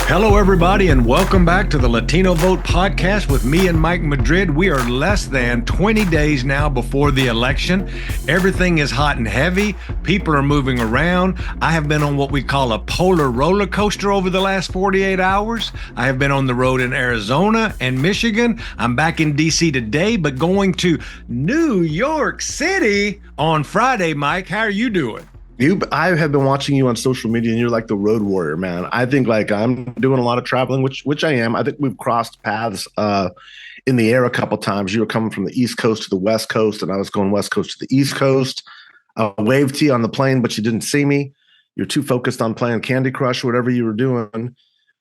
Hello, everybody, and welcome back to the Latino Vote podcast with me and Mike Madrid. We are less than 20 days now before the election. Everything is hot and heavy. People are moving around. I have been on what we call a polar roller coaster over the last 48 hours. I have been on the road in Arizona and Michigan. I'm back in D.C. today, but going to New York City on Friday. Mike, how are you doing? I have been watching you on social media, and you're like the road warrior, man. I think like I'm doing a lot of traveling, which I am. I think we've crossed paths in the air a couple times. You were coming from the East Coast to the West Coast, and I was going West Coast to the East Coast. I waved to you on the plane, but you didn't see me. You're too focused on playing Candy Crush or whatever you were doing.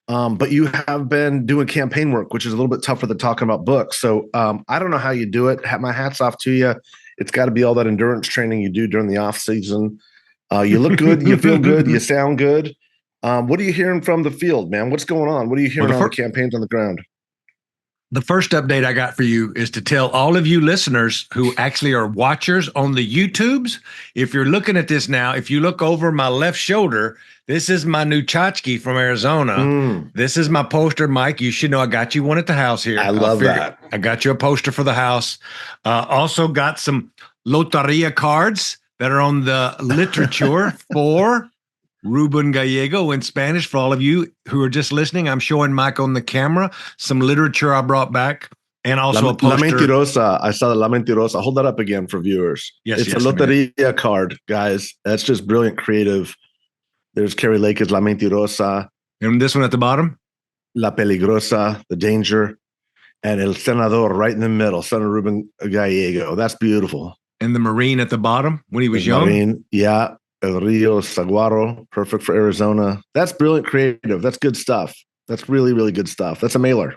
But you have been doing campaign work, which is a little bit tougher than talking about books. So I don't know how you do it. My hat's off to you. It's got to be all that endurance training you do during the off season. You look good, you feel good, you sound good. What are you hearing from the field, man? What's going on? What are you hearing on the campaigns on the ground? The first update I got for you is to tell all of you listeners who actually are watchers on the YouTubes, if you're looking at this now, if you look over my left shoulder, this is my new tchotchke from Arizona. This is my poster, Mike. You should know I got you one at the house here. I love that. I got you a poster for the house. Also got some Loteria cards that are on the literature for Ruben Gallego in Spanish. For all of you who are just listening, I'm showing Mike on the camera some literature I brought back, and also a poster. La Mentirosa. I saw the La Mentirosa. Hold that up again for viewers. Yes, it's a Loteria card, guys. That's just brilliant creative. There's Carrie Lake's La Mentirosa. And this one at the bottom? La Peligrosa, the danger. And El Senador right in the middle, Senator Ruben Gallego. That's beautiful. And the Marine at the bottom when he was young? Marine, yeah. El Rio Saguaro, perfect for Arizona. That's brilliant creative. That's good stuff. That's really, really good stuff. That's a mailer.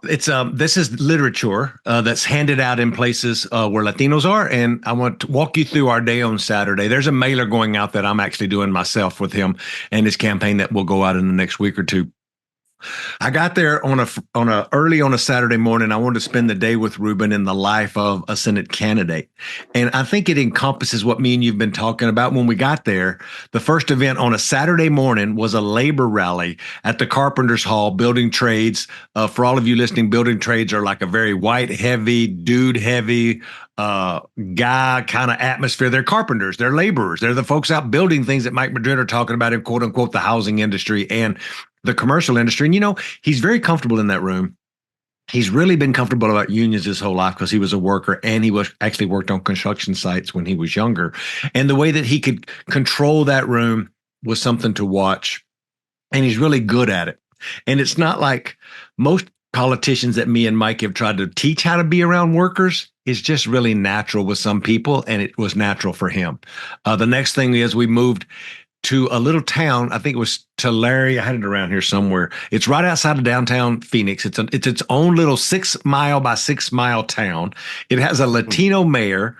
This is literature that's handed out in places where Latinos are, and I want to walk you through our day on Saturday. There's a mailer going out that I'm actually doing myself with him and his campaign that will go out in the next week or two. I got there on a Saturday morning. I wanted to spend the day with Ruben in the life of a Senate candidate. And I think it encompasses what me and you've been talking about. When we got there, the first event on a Saturday morning was a labor rally at the Carpenters Hall, building trades. For all of you listening, building trades are like a very white heavy, dude heavy, guy kind of atmosphere. They're carpenters, they're laborers, they're the folks out building things that Mike Madrid are talking about in quote unquote the housing industry and the commercial industry. And, you know, he's very comfortable in that room. He's really been comfortable about unions his whole life because he was a worker and he was actually worked on construction sites when he was younger. And the way that he could control that room was something to watch. And he's really good at it. And it's not like most politicians that me and Mike have tried to teach how to be around workers. It's just really natural with some people, and it was natural for him. The next thing is we moved to a little town. I think it was Tulare. I had it around here somewhere. It's right outside of downtown Phoenix. It's its own little 6 mile by 6 mile town. It has a Latino mayor.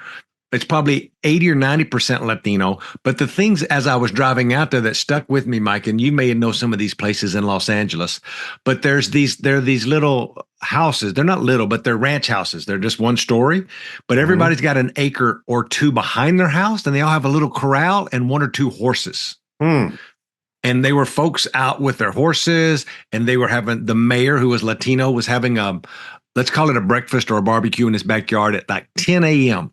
It's probably 80 or 90% Latino. But the things as I was driving out there that stuck with me, Mike, and you may know some of these places in Los Angeles, but there are these little houses. They're not little, but they're ranch houses. They're just one story, but everybody's got an acre or two behind their house, and they all have a little corral and 1 or 2 horses. And they were folks out with their horses, and they were having, the mayor, who was Latino, was having let's call it a breakfast or a barbecue in his backyard at like 10 a.m.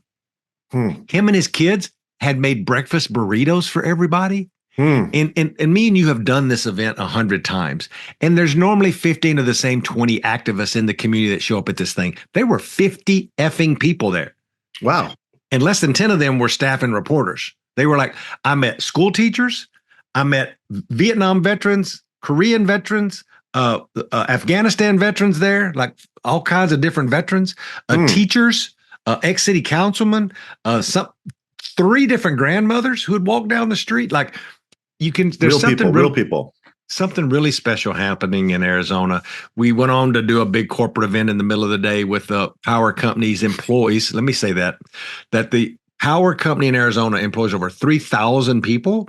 Him and his kids had made breakfast burritos for everybody. And me and you have done this event 100 times. And there's normally 15 of the same 20 activists in the community that show up at this thing. There were 50 effing people there. Wow. And less than 10 of them were staff and reporters. They were like, I met school teachers. I met Vietnam veterans, Korean veterans, Afghanistan veterans there, like all kinds of different veterans, teachers, ex-city councilmen, 3 different grandmothers who would walk down the street. Like there's real people. Something really special happening in Arizona. We went on to do a big corporate event in the middle of the day with the power company's employees. Let me say that the power company in Arizona employs over 3,000 people,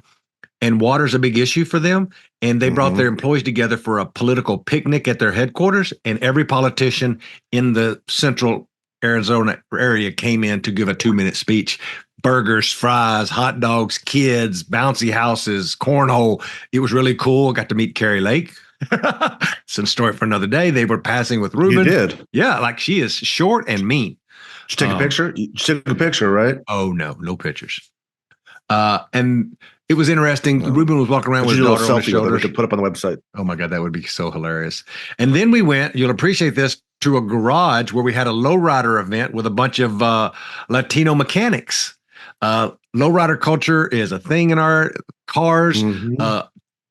and water's a big issue for them. And they brought their employees together for a political picnic at their headquarters, and every politician in the central Arizona area came in to give a 2-minute speech. Burgers, fries, hot dogs, kids, bouncy houses, cornhole. It was really cool. I got to meet Carrie Lake. Some story for another day. They were passing with You Ruben. did. Yeah, like she is short and mean. Did you take a picture? You took a picture, right? Oh no pictures. And it was interesting. No. Ruben was walking around with his a daughter on little his selfie with her. shoulders. We could put up on the website. Oh my God, that would be so hilarious. And then we went, you'll appreciate this, to a garage where we had a lowrider event with a bunch of Latino mechanics. Lowrider culture is a thing in our cars.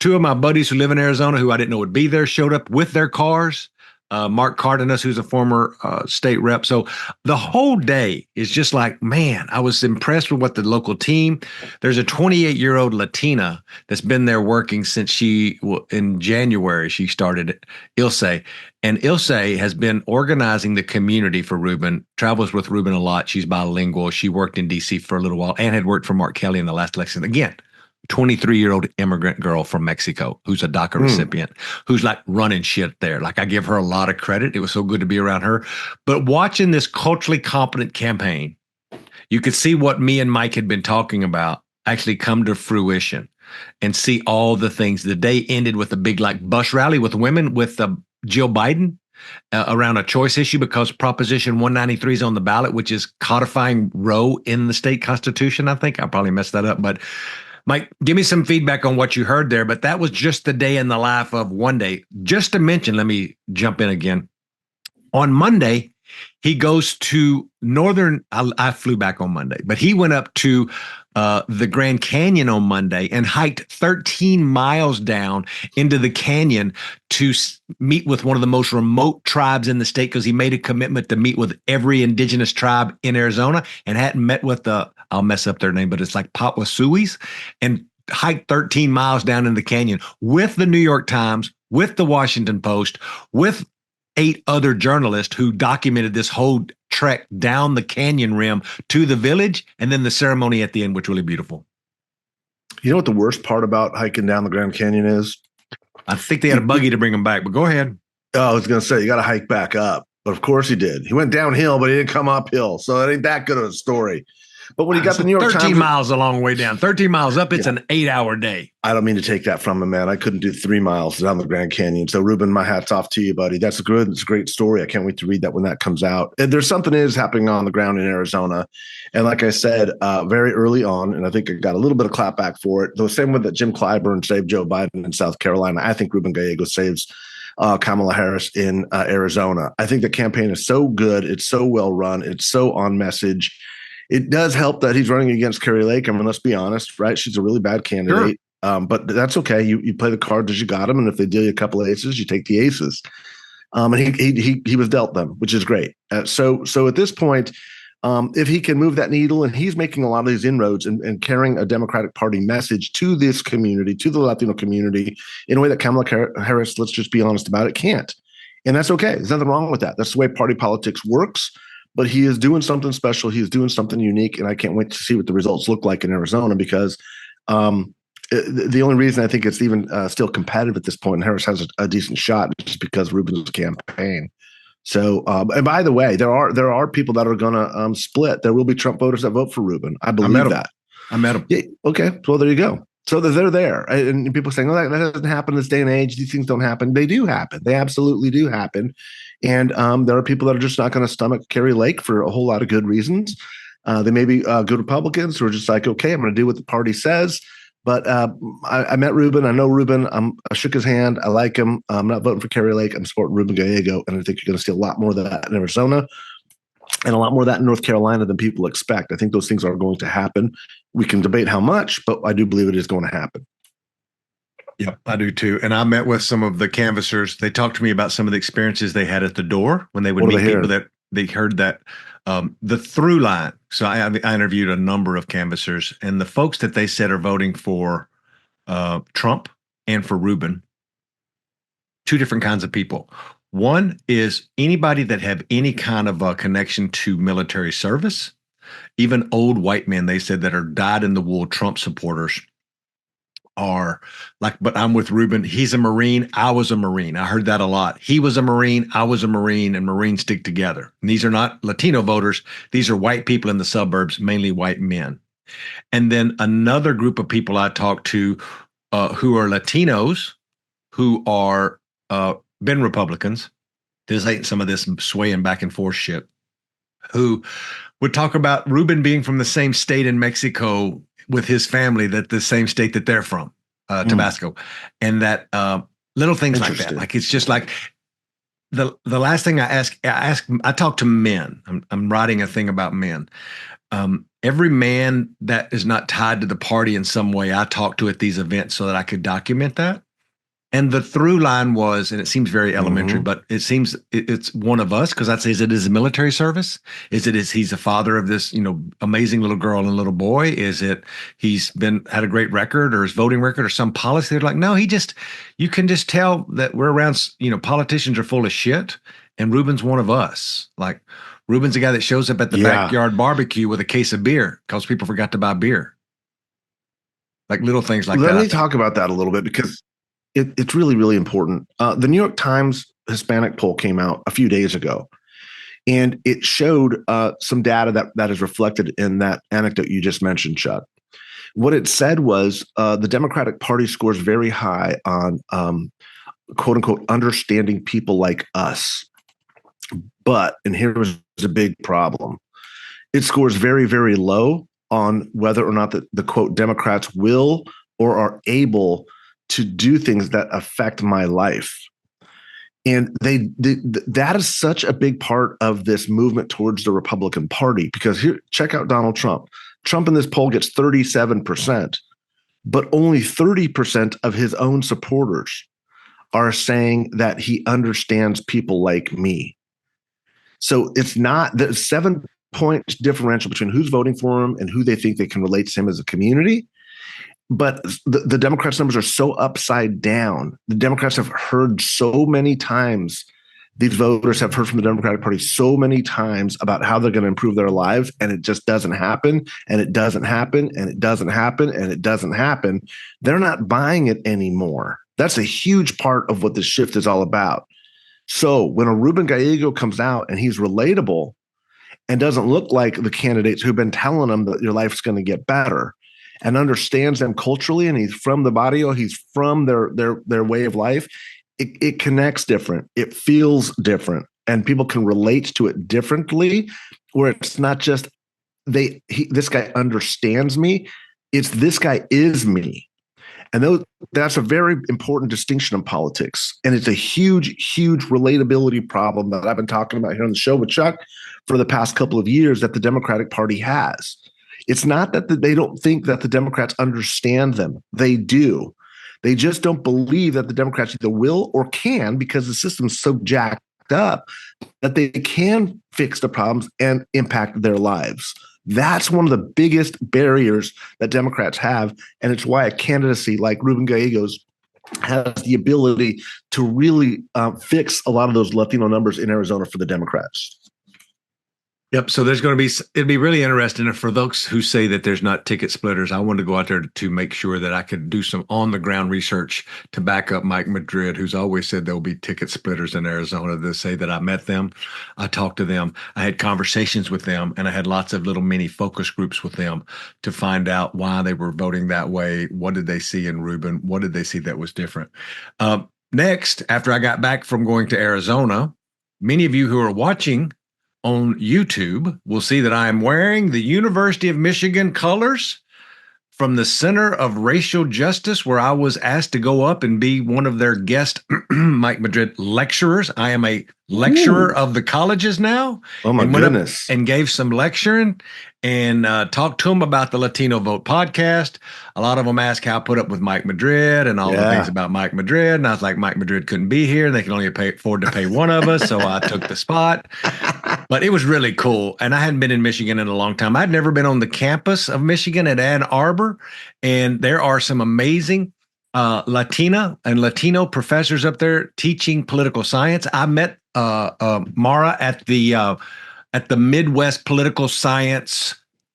Two of my buddies who live in Arizona, who I didn't know would be there, showed up with their cars. Mark Cardenas, who's a former state rep. So the whole day is just like, man, I was impressed with what the local team. There's a 28-year-old Latina that's been there working since in January, she started Ilse. And Ilse has been organizing the community for Ruben, travels with Ruben a lot. She's bilingual. She worked in D.C. for a little while and had worked for Mark Kelly in the last election. Again, 23-year-old immigrant girl from Mexico who's a DACA recipient, who's like running shit there. Like I give her a lot of credit. It was so good to be around her. But watching this culturally competent campaign, you could see what me and Mike had been talking about actually come to fruition and see all the things. The day ended with a big like bus rally with women with Jill Biden around a choice issue because Proposition 193 is on the ballot, which is codifying Roe in the state constitution. I think I probably messed that up, but Mike, give me some feedback on what you heard there, but that was just the day in the life of one day. Just to mention, let me jump in again. On Monday, he goes to I flew back on Monday, but he went up to the Grand Canyon on Monday and hiked 13 miles down into the canyon to meet with one of the most remote tribes in the state because he made a commitment to meet with every indigenous tribe in Arizona and hadn't met with I'll mess up their name, but it's like Papasuis, and hiked 13 miles down in the canyon with the New York Times, with the Washington Post, with 8 other journalists who documented this whole trek down the canyon rim to the village, and then the ceremony at the end was really beautiful. You know what the worst part about hiking down the Grand Canyon is? I think they had a buggy to bring them back, but go ahead. Oh, I was going to say, you got to hike back up. But of course he did. He went downhill, but he didn't come uphill. So it ain't that good of a story. But when he got the New York 13 Times, miles a long way down. 13 miles up, it's an 8-hour day. I don't mean to take that from him, man. I couldn't do 3 miles down the Grand Canyon. So Ruben, my hat's off to you, buddy. That's good. It's a great story. I can't wait to read that when that comes out. And there's something is happening on the ground in Arizona. And like I said, very early on, and I think I got a little bit of clapback for it, the same way that Jim Clyburn saved Joe Biden in South Carolina, I think Ruben Gallego saves Kamala Harris in Arizona. I think the campaign is so good. It's so well run. It's so on message. It does help that he's running against Kari Lake. I mean, let's be honest, right? She's a really bad candidate, but that's okay. You play the cards as you got them, and if they deal you a couple of aces, you take the aces. And he was dealt them, which is great. So at this point, if he can move that needle, and he's making a lot of these inroads and carrying a Democratic Party message to this community, to the Latino community, in a way that Kamala Harris, let's just be honest about it, can't. And that's okay. There's nothing wrong with that. That's the way party politics works. But he is doing something special. He is doing something unique, and I can't wait to see what the results look like in Arizona because the only reason I think it's even still competitive at this point and Harris has a decent shot is just because Ruben's campaign. So, and by the way, there are people that are going to split. There will be Trump voters that vote for Ruben. I believe that. I met him. Yeah, okay, well, there you go. So they're there. And people saying, oh, that doesn't happen in this day and age. These things don't happen. They do happen. They absolutely do happen. And there are people that are just not going to stomach Kari Lake for a whole lot of good reasons. They may be good Republicans who are just like, okay, I'm going to do what the party says. But I met Ruben. I know Ruben. I shook his hand. I like him. I'm not voting for Kari Lake. I'm supporting Ruben Gallego. And I think you're going to see a lot more of that in Arizona and a lot more of that in North Carolina than people expect. I think those things are going to happen. We can debate how much, but I do believe it is going to happen. Yep, I do too. And I met with some of the canvassers. They talked to me about some of the experiences they had at the door when they would meet people that they heard that the through line. So I interviewed a number of canvassers, and the folks that they said are voting for Trump and for Ruben, 2 different kinds of people. One is anybody that have any kind of a connection to military service, even old white men, they said, that are dyed-in-the-wool Trump supporters are like, but I'm with Ruben. He's a Marine. I was a Marine. I heard that a lot. He was a Marine. I was a Marine, and Marines stick together. And these are not Latino voters. These are white people in the suburbs, mainly white men. And then another group of people I talked to who are Latinos who are been Republicans. This ain't some of this swaying back and forth shit. Who would talk about Ruben being from the same state in Mexico with his family, that the same state that they're from, Tabasco, and that little things like that. Like it's just like the last thing I talk to men. I'm writing a thing about men. Every man that is not tied to the party in some way, I talk to at these events so that I could document that. And the through line was, and it seems very elementary, but it seems it's one of us, because I'd say, is it his military service? Is he's a father of this, amazing little girl and little boy? Is it he's had a great record, or his voting record, or some policy? They're like, no, you can just tell that we're around, politicians are full of shit, and Ruben's one of us. Like, Ruben's a guy that shows up at the backyard barbecue with a case of beer because people forgot to buy beer. Like little things like that. Let me talk about that a little bit, because it's really, really important. The New York Times Hispanic poll came out a few days ago, and it showed some data that is reflected in that anecdote you just mentioned, Chuck. What it said was the Democratic Party scores very high on quote unquote understanding people like us. But, and here was a big problem, it scores very, very low on whether or not the quote Democrats will or are able to do things that affect my life. And that is such a big part of this movement towards the Republican Party, because here, check out Donald Trump. Trump in this poll gets 37%, but only 30% of his own supporters are saying that he understands people like me. So it's not the 7-point differential between who's voting for him and who they think they can relate to him as a community. But the Democrats' numbers are so upside down. The Democrats have heard so many times, these voters have heard from the Democratic Party so many times about how they're going to improve their lives, and it just doesn't happen, and it doesn't happen, and it doesn't happen, and it doesn't happen. They're not buying it anymore. That's a huge part of what this shift is all about. So when a Ruben Gallego comes out and he's relatable and doesn't look like the candidates who've been telling them that your life's going to get better, and understands them culturally, and he's from the barrio, he's from their way of life, it connects different. It feels different, and people can relate to it differently, where it's not just this guy understands me, it's this guy is me. And that's a very important distinction in politics. And it's a huge, huge relatability problem that I've been talking about here on the show with Chuck for the past couple of years that the Democratic Party has. It's not that they don't think that the Democrats understand them. They do. They just don't believe that the Democrats either will or can, because the system's so jacked up, that they can fix the problems and impact their lives. That's one of the biggest barriers that Democrats have. And it's why a candidacy like Ruben Gallego's has the ability to really fix a lot of those Latino numbers in Arizona for the Democrats. Yep. So it'd be really interesting. And for those who say that there's not ticket splitters, I wanted to go out there to make sure that I could do some on the ground research to back up Mike Madrid, who's always said there'll be ticket splitters in Arizona. To say that I met them, I talked to them, I had conversations with them, and I had lots of little mini focus groups with them to find out why they were voting that way. What did they see in Ruben? What did they see that was different? Next, after I got back from going to Arizona, many of you who are watching on YouTube will see that I am wearing the University of Michigan colors from the Center of Racial Justice, where I was asked to go up and be one of their guest Mike Madrid lecturers. I am a lecturer of the colleges now. Oh my goodness. And gave some lecturing and talked to them about the Latino Vote podcast. A lot of them asked how I put up with Mike Madrid and all the things about Mike Madrid. And I was like, Mike Madrid couldn't be here. They can only afford to pay one of us. So I took the spot. But it was really cool. And I hadn't been in Michigan in a long time. I'd never been on the campus of Michigan at Ann Arbor. And there are some amazing Latina and Latino professors up there teaching political science. I met Mara at the Midwest Political Science.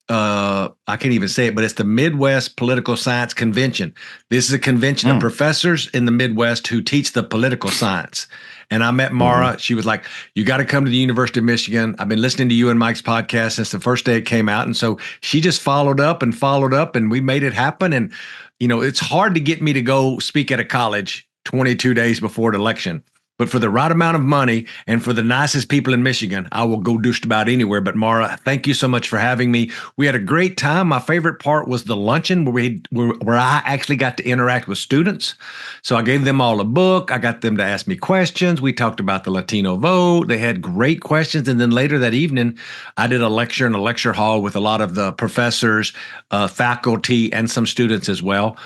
I can't even say it, but it's the Midwest Political Science Convention. This is a convention of professors in the Midwest who teach the political science. And I met Mara. She was like, you got to come to the University of Michigan. I've been listening to you and Mike's podcast since the first day it came out. And so she just followed up, and we made it happen. And, it's hard to get me to go speak at a college 22 days before the election. But for the right amount of money and for the nicest people in Michigan, I will go just about anywhere. But Mara, thank you so much for having me. We had a great time. My favorite part was the luncheon where I actually got to interact with students. So I gave them all a book. I got them to ask me questions. We talked about the Latino vote. They had great questions. And then later that evening, I did a lecture in a lecture hall with a lot of the professors, faculty, and some students as well.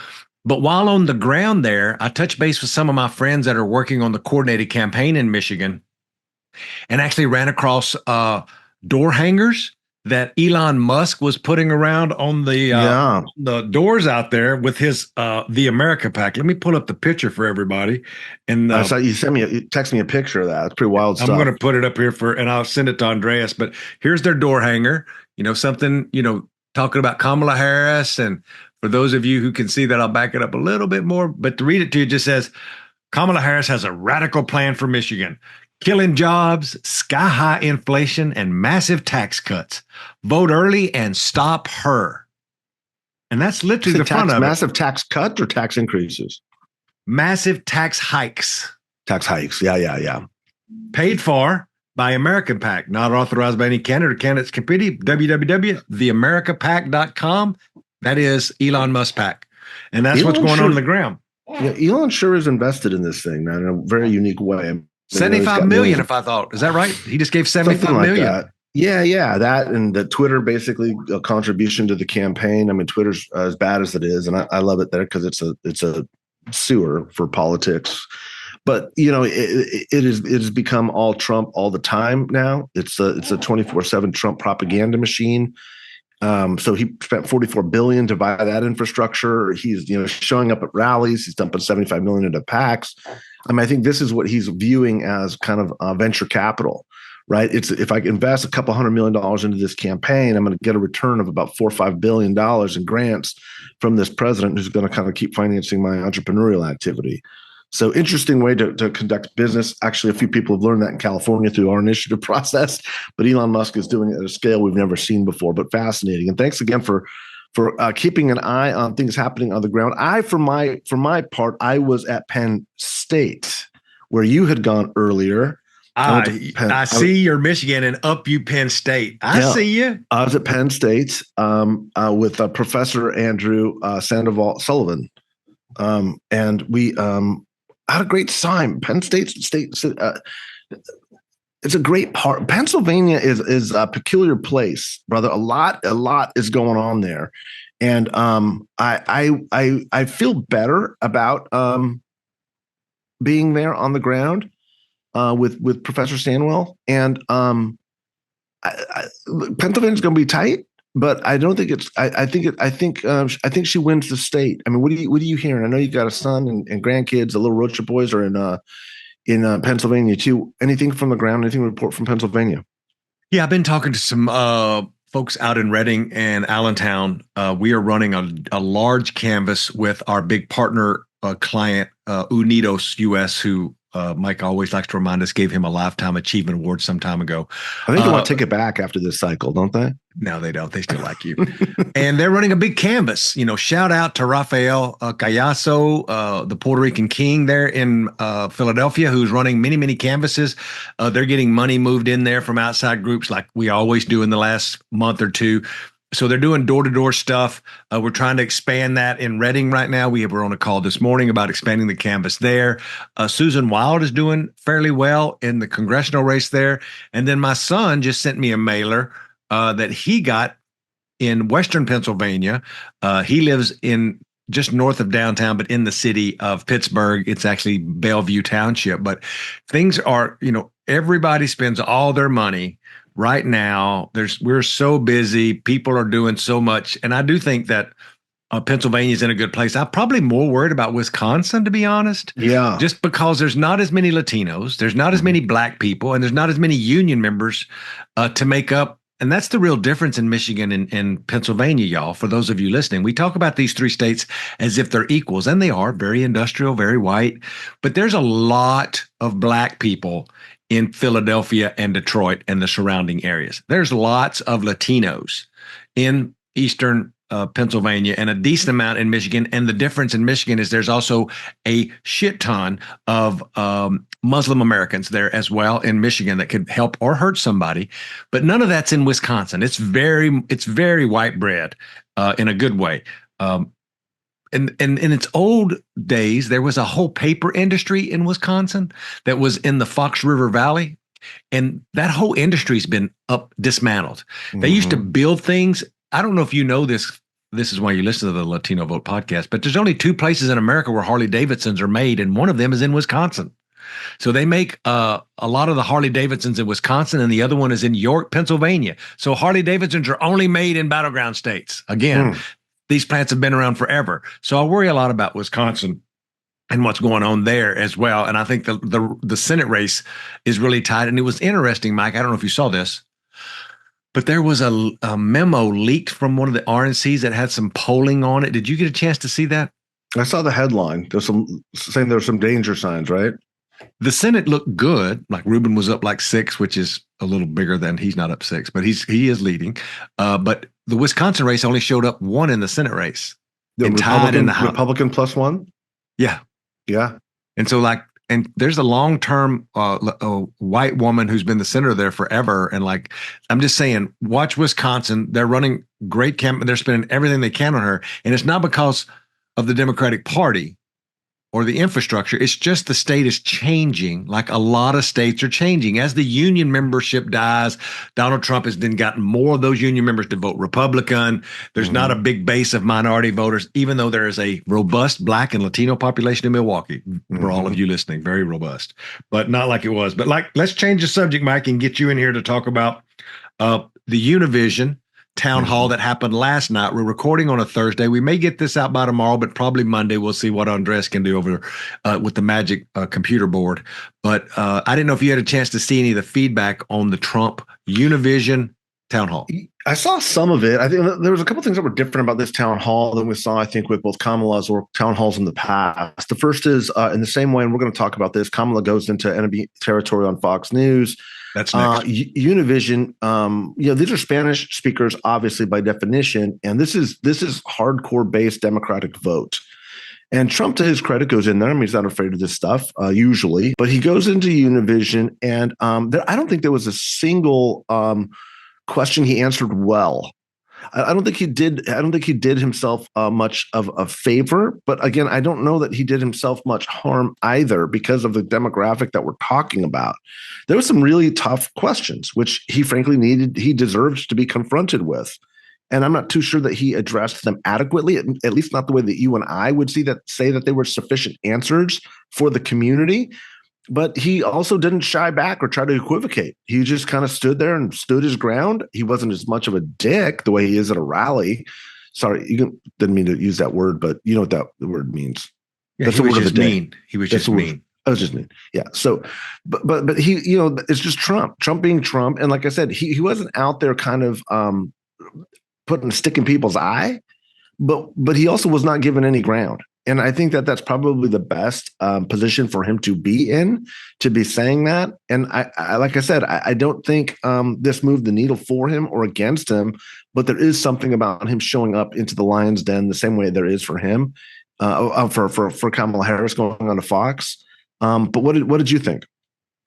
But while on the ground there, I touched base with some of my friends that are working on the coordinated campaign in Michigan and actually ran across door hangers that Elon Musk was putting around on the doors out there with his the America Pack. Let me pull up the picture for everybody. And I saw you text me a picture of that. It's pretty wild stuff. I'm going to put it up here and I'll send it to Andreas. But here's their door hanger. Something talking about Kamala Harris. And for those of you who can see that, I'll back it up a little bit more. But to read it to you, it just says, Kamala Harris has a radical plan for Michigan. Killing jobs, sky-high inflation, and massive tax cuts. Vote early and stop her. And that's literally the front of it. Massive tax cuts or tax increases? Massive tax hikes. Tax hikes. Yeah. Paid for by American PAC, not authorized by any candidate or candidates committee. www.theamericapac.com. That is Elon Musk PAC. And that's what's going on the ground. Yeah, Elon sure is invested in this thing, man, in a very unique way. 75 million, if I thought. Is that right? He just gave 75 million. That. Yeah. That and the Twitter, basically a contribution to the campaign. I mean, Twitter's as bad as it is, and I love it there because it's a sewer for politics. But it has become all Trump all the time now. It's a 24/7 Trump propaganda machine. So he spent $44 billion to buy that infrastructure. He's showing up at rallies. He's dumping $75 million into PACs. I think this is what he's viewing as kind of venture capital, right? It's if I invest a couple $100 million into this campaign, I'm going to get a return of about $4 or $5 billion in grants from this president who's going to kind of keep financing my entrepreneurial activity. So interesting way to conduct business. Actually, a few people have learned that in California through our initiative process, but Elon Musk is doing it at a scale we've never seen before, but fascinating. And thanks again for keeping an eye on things happening on the ground. For my part, I was at Penn State, where you had gone earlier. I see you're Michigan and up you Penn State. I see you. I was at Penn State with Professor Andrew Sandoval Sullivan. And we had a great time. Penn State, it's a great part. Pennsylvania is a peculiar place, brother. A lot is going on there, and I feel better about being there on the ground with Professor Stanwell. And Pennsylvania's going to be tight, but I don't think it's. I think she wins the state. I mean, what are you hearing? I know you've got a son and grandkids. The little Rocha boys are in Pennsylvania too. Anything from the ground? Anything to report from Pennsylvania? Yeah, I've been talking to some folks out in Reading and Allentown. We are running a large canvas with our big partner client, Unidos US, who Mike always likes to remind us gave him a Lifetime Achievement Award some time ago. I think they want to take it back after this cycle, don't they? No, they don't. They still like you. And they're running a big canvas. Shout out to Rafael Callaso, the Puerto Rican king there in Philadelphia, who's running many, many canvases. They're getting money moved in there from outside groups like we always do in the last month or two. So they're doing door-to-door stuff. We're trying to expand that in Reading right now. We were on a call this morning about expanding the canvas there. Susan Wild is doing fairly well in the congressional race there. And then my son just sent me a mailer that he got in Western Pennsylvania. He lives in just north of downtown, but in the city of Pittsburgh. It's actually Bellevue Township. But things are, everybody spends all their money right now. We're so busy. People are doing so much. And I do think that Pennsylvania is in a good place. I'm probably more worried about Wisconsin, to be honest. Yeah. Just because there's not as many Latinos, there's not as many Black people, and there's not as many union members to make up. And that's the real difference in Michigan and Pennsylvania, y'all. For those of you listening, we talk about these three states as if they're equals, and they are very industrial, very white. But there's a lot of Black people in Philadelphia and Detroit and the surrounding areas. There's lots of Latinos in Eastern Pennsylvania, and a decent amount in Michigan. And the difference in Michigan is there's also a shit ton of Muslim Americans there as well in Michigan that could help or hurt somebody. But none of that's in Wisconsin. It's very white bread in a good way. And in its old days, there was a whole paper industry in Wisconsin that was in the Fox River Valley. And that whole industry's been dismantled. They used to build things. I don't know if you know this. This is why you listen to the Latino Vote podcast, but there's only 2 places in America where Harley Davidsons are made, and one of them is in Wisconsin. So they make a lot of the Harley Davidsons in Wisconsin, and the other one is in York, Pennsylvania. So Harley Davidsons are only made in battleground states. Again, these plants have been around forever. So I worry a lot about Wisconsin and what's going on there as well. And I think the Senate race is really tight. And it was interesting, Mike. I don't know if you saw this, but there was a memo leaked from one of the RNCs that had some polling on it. Did you get a chance to see that? I saw the headline. There's some saying there's some danger signs, right? The Senate looked good. Like Ruben was up like 6, which is a little bigger than he's not up 6, but he is leading. But the Wisconsin race only showed up 1 in the Senate race. The Republican plus 1? Yeah. Yeah. And so and there's a long-term white woman who's been the senator there forever. And I'm just saying, watch Wisconsin. They're running great campaign. They're spending everything they can on her. And it's not because of the Democratic Party or the infrastructure. It's just the state is changing, like a lot of states are changing. As the union membership dies, Donald Trump has then gotten more of those union members to vote Republican. There's not a big base of minority voters, even though there is a robust Black and Latino population in Milwaukee. For all of you listening, very robust, but not like it was. But let's change the subject, Mike, and get you in here to talk about the Univision Townhall that happened last night. We're recording on a Thursday. We may get this out by tomorrow, but probably Monday. We'll see what Andres can do over with the magic computer board. But I didn't know if you had a chance to see any of the feedback on the Trump Univision Townhall. I saw some of it. I think there was a couple of things that were different about this town hall than we saw, I think, with both Kamala's or town halls in the past. The first is in the same way, and we're going to talk about this, Kamala goes into enemy territory on Fox News. That's next. Univision, these are Spanish speakers, obviously by definition, and this is hardcore based Democratic vote. And Trump, to his credit, goes in there. I mean, he's not afraid of this stuff usually, but he goes into Univision, and I don't think there was a single question he answered well. I don't think he did. I don't think he did himself much of a favor. But again, I don't know that he did himself much harm either because of the demographic that we're talking about. There were some really tough questions, which he frankly he deserved to be confronted with. And I'm not too sure that he addressed them adequately, at least not the way that you and I would say that they were sufficient answers for the community. But he also didn't shy back or try to equivocate. He just kind of stood there and stood his ground. He wasn't as much of a dick the way he is at a rally. Sorry, didn't mean to use that word, but you know what the word means. Yeah, that's the word of the day. Mean. He was just mean. I was just mean. Yeah. So, but he, it's just Trump being Trump. And like I said, he wasn't out there kind of putting a stick in people's eye, but he also was not given any ground. And I think that that's probably the best position for him to be in, to be saying that. And I like I said, I don't think this moved the needle for him or against him, but there is something about him showing up into the lion's den the same way there is for him, for Kamala Harris going on to Fox. But what did you think?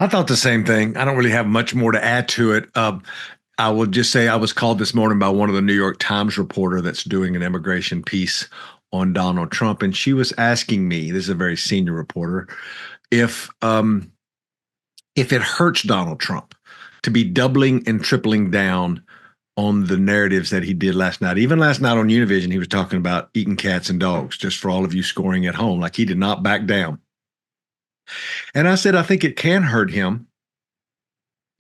I thought the same thing. I don't really have much more to add to it. I will just say I was called this morning by one of the New York Times reporter that's doing an immigration piece on Donald Trump, and she was asking me, this is a very senior reporter, if it hurts Donald Trump to be doubling and tripling down on the narratives that he did last night. Even last night on Univision, he was talking about eating cats and dogs, just for all of you scoring at home. Like, he did not back down. And I said, I think it can hurt him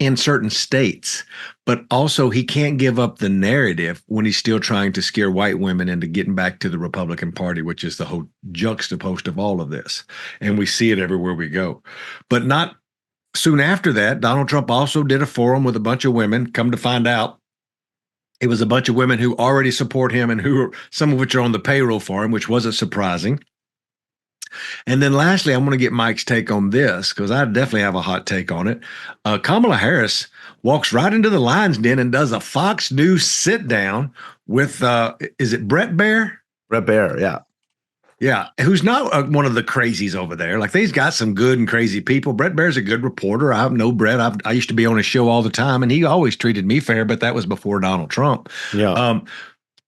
in certain states, but also he can't give up the narrative when he's still trying to scare white women into getting back to the Republican Party, which is the whole juxtapost of all of this. And we see it everywhere we go. But not soon after that, Donald Trump also did a forum with a bunch of women. Come to find out, it was a bunch of women who already support him and some of which are on the payroll for him, which wasn't surprising. And then lastly, I'm going to get Mike's take on this because I definitely have a hot take on it. Kamala Harris walks right into the lion's den and does a Fox News sit down with is it Brett Baer? Red Bear, yeah. Yeah, who's not one of the crazies over there. Like they's got some good and crazy people. Brett Baer's a good reporter. I know Brett. I used to be on his show all the time, and he always treated me fair. But that was before Donald Trump. Yeah.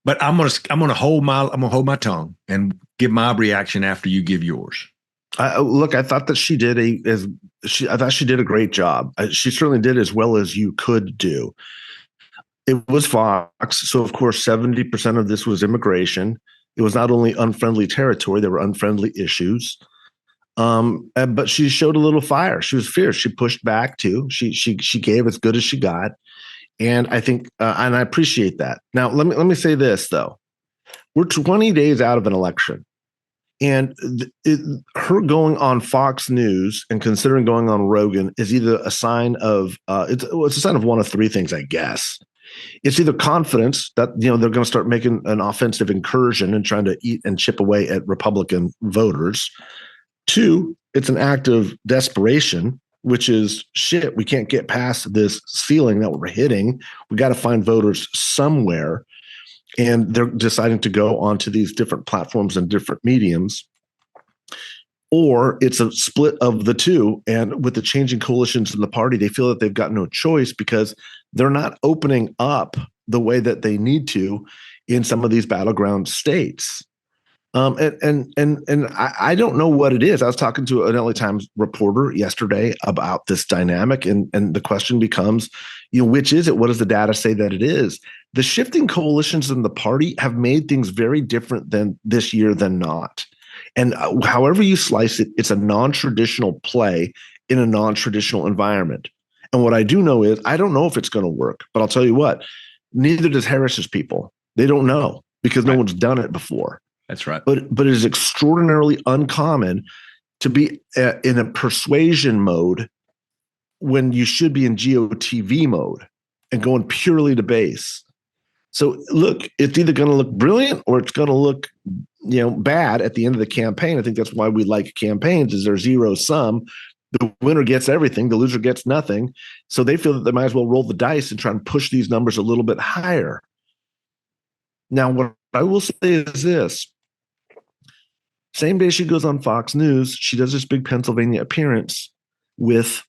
But I'm gonna hold my tongue and give my reaction after you give yours. Look, I thought that I thought she did a great job. She certainly did as well as you could do. It was Fox, so of course 70% of this was immigration. It was not only unfriendly territory; there were unfriendly issues. But she showed a little fire. She was fierce. She pushed back too. She gave as good as she got, and I think and I appreciate that. Now let me say this though: we're 20 days out of an election. And her going on Fox News and considering going on Rogan is either a sign of it's a sign of one of three things, I guess. It's either confidence that they're going to start making an offensive incursion and trying to eat and chip away at Republican voters. Two, it's an act of desperation, which is shit. We can't get past this ceiling that we're hitting. We got to find voters somewhere. And they're deciding to go onto these different platforms and different mediums. Or it's a split of the two. And with the changing coalitions in the party, they feel that they've got no choice because they're not opening up the way that they need to in some of these battleground states. And I don't know what it is. I was talking to an LA Times reporter yesterday about this dynamic, and the question becomes, which is it? What does the data say that it is? The shifting coalitions in the party have made things very different than this year than not. And however you slice it, it's a non-traditional play in a non-traditional environment. And what I do know is I don't know if it's going to work, but I'll tell you what, neither does Harris's people. They don't know because no one's done it before. That's right. But it is extraordinarily uncommon to be in a persuasion mode when you should be in GOTV mode and going purely to base. So look, it's either going to look brilliant or it's going to look, bad at the end of the campaign. I think that's why we like campaigns is they're zero sum. The winner gets everything, the loser gets nothing. So they feel that they might as well roll the dice and try and push these numbers a little bit higher. Now, what I will say is this. Same day she goes on Fox News, she does this big Pennsylvania appearance with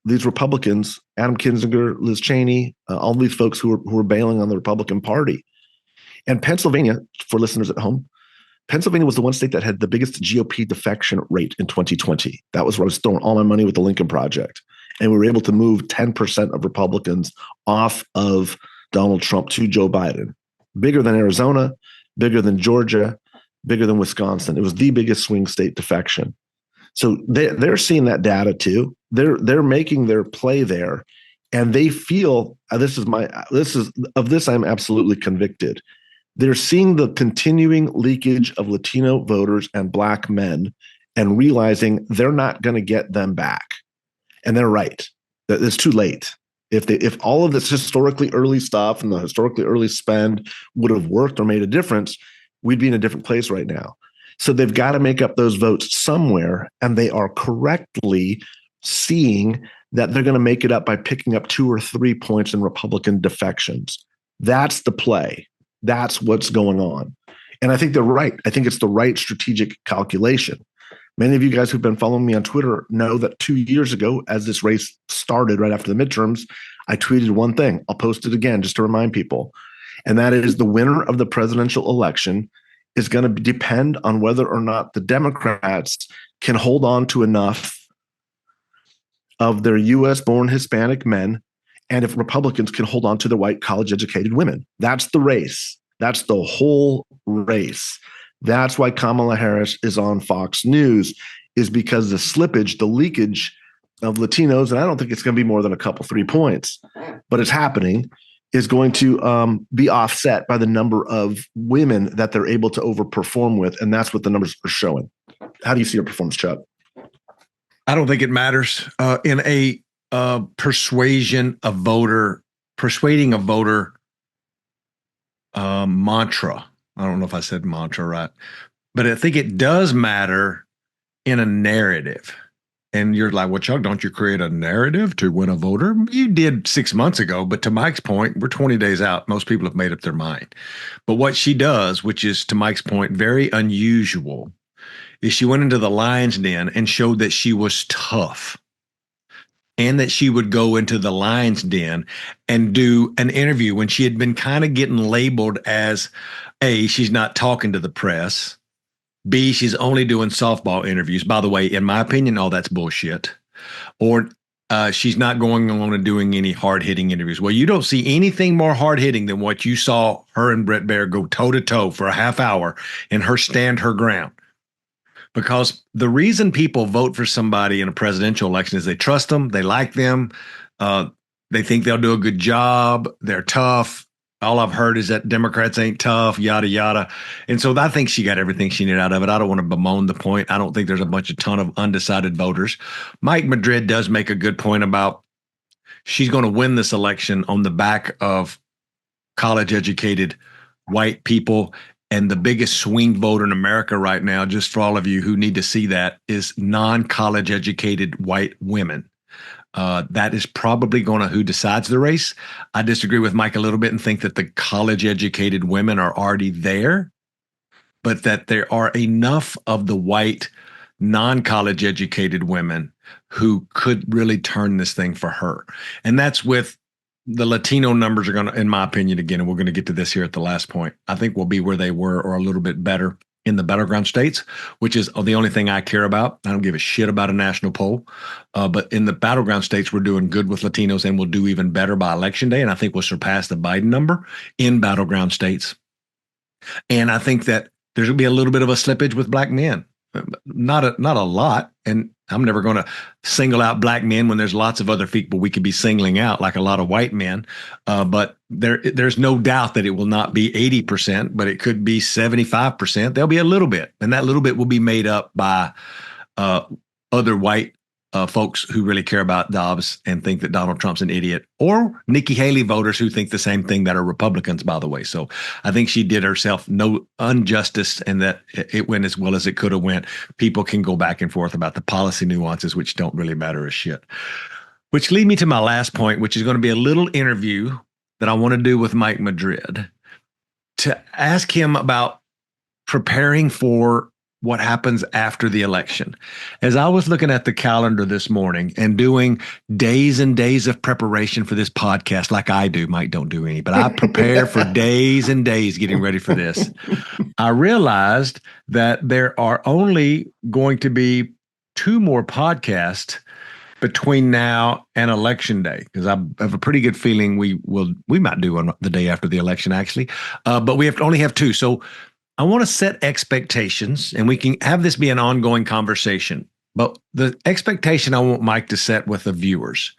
these Republicans, Adam Kinzinger, Liz Cheney, all these folks who are bailing on the Republican Party. And Pennsylvania, for listeners at home, Pennsylvania was the one state that had the biggest GOP defection rate in 2020. That was where I was throwing all my money with the Lincoln Project. And we were able to move 10% of Republicans off of Donald Trump to Joe Biden. Bigger than Arizona, bigger than Georgia, bigger than Wisconsin. It was the biggest swing state defection. So they're seeing that data too. They're making their play there, and they feel I'm absolutely convicted. They're seeing the continuing leakage of Latino voters and Black men and realizing they're not going to get them back. And they're right. It's too late. If all of this historically early stuff and the historically early spend would have worked or made a difference, we'd be in a different place right now. So they've got to make up those votes somewhere, and they are correctly seeing that they're going to make it up by picking up 2 or 3 points in Republican defections. That's the play. That's what's going on. And I think they're right. I think it's the right strategic calculation. Many of you guys who've been following me on Twitter know that 2 years ago, as this race started right after the midterms, I tweeted one thing. I'll post it again just to remind people. And that is the winner of the presidential election is going to depend on whether or not the Democrats can hold on to enough of their U.S.-born Hispanic men, and if Republicans can hold on to the white college-educated women. That's the race. That's the whole race. That's why Kamala Harris is on Fox News, is because the slippage, the leakage of Latinos, and I don't think it's going to be more than a couple, 3 points, but it's happening, is going to be offset by the number of women that they're able to overperform with, and that's what the numbers are showing. How do you see her performance, Chuck? I don't think it matters in a persuading a voter mantra. I don't know if I said mantra right, but I think it does matter in a narrative. And you're like, well, Chuck, don't you create a narrative to win a voter? You did 6 months ago, but to Mike's point, we're 20 days out. Most people have made up their mind. But what she does, which is to Mike's point, very unusual, is she went into the lion's den and showed that she was tough and that she would go into the lion's den and do an interview when she had been kind of getting labeled as A, she's not talking to the press. B, she's only doing softball interviews. By the way, in my opinion, all that's bullshit. Or she's not going on and doing any hard-hitting interviews. Well, you don't see anything more hard-hitting than what you saw her and Brett Baer go toe-to-toe for a half hour and her stand her ground. Because the reason people vote for somebody in a presidential election is they trust them, they like them, they think they'll do a good job, they're tough. All I've heard is that Democrats ain't tough, yada, yada. And so I think she got everything she needed out of it. I don't want to bemoan the point. I don't think there's a ton of undecided voters. Mike Madrid does make a good point about she's going to win this election on the back of college-educated white people. And the biggest swing voter in America right now, just for all of you who need to see that, is non-college educated white women. That is probably going to who decides the race. I disagree with Mike a little bit and think that the college educated women are already there, but that there are enough of the white non-college educated women who could really turn this thing for her. And that's with the Latino numbers are going to, in my opinion, again, and we're going to get to this here at the last point, I think we'll be where they were or a little bit better in the battleground states, which is the only thing I care about. I don't give a shit about a national poll. But in the battleground states, we're doing good with Latinos and we'll do even better by election day. And I think we'll surpass the Biden number in battleground states. And I think that there's going to be a little bit of a slippage with black men. Not a lot. And I'm never going to single out black men when there's lots of other people we could be singling out, like a lot of white men. But there's no doubt that it will not be 80%, but it could be 75%. There'll be a little bit, and that little bit will be made up by other white folks who really care about Dobbs and think that Donald Trump's an idiot, or Nikki Haley voters who think the same thing that are Republicans, by the way. So I think she did herself no injustice and that it went as well as it could have went. People can go back and forth about the policy nuances, which don't really matter as shit. Which lead me to my last point, which is going to be a little interview that I want to do with Mike Madrid to ask him about preparing for what happens after the election. As I was looking at the calendar this morning and doing days and days of preparation for this podcast, like I do, Mike don't do any, but I prepare for days and days getting ready for this. I realized that there are only going to be 2 more podcasts between now and election day, because I have a pretty good feeling we might do one the day after the election, actually. But we have to only have 2. So I want to set expectations, and we can have this be an ongoing conversation. But the expectation I want Mike to set with the viewers